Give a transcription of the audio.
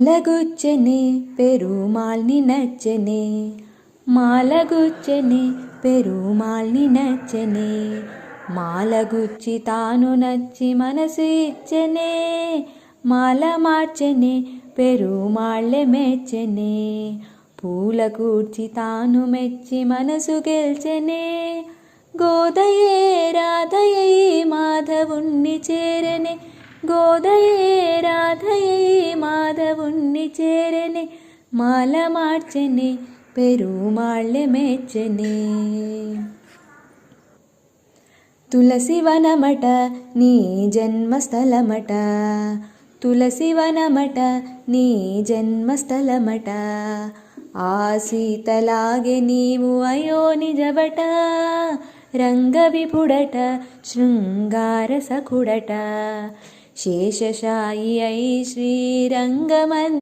లగుచ్చెనే పెరుమాళ్ నినచ్చెనే మాలగుచ్చెనే పెరుమాళ్ నినచ్చెనే మాలగుచ్చి తాను నచ్చి మనసు ఇచ్చెనే మాల మార్చెనే పెరుమాళ్ళె మెచ్చెనే పూల కూర్చి తాను మెచ్చి మనసు గెల్చెనే గోదయే రాధయే మాధవుణ్ణి చేరనే గోదయే రాధయే మాధవుణ్ణి చేరనే మాల మార్చెనే పెరుమాళ్ళె మెచ్చెనే తులసివనమట నీ జన్మస్థలమట తులసివనమట నీ జన్మస్థలమట ఆ సీతలాగే నీవు అయో నిజబట రంగవిపుడట శృంగార సఖుడట శేషశాయి అయి శ్రీరంగమన్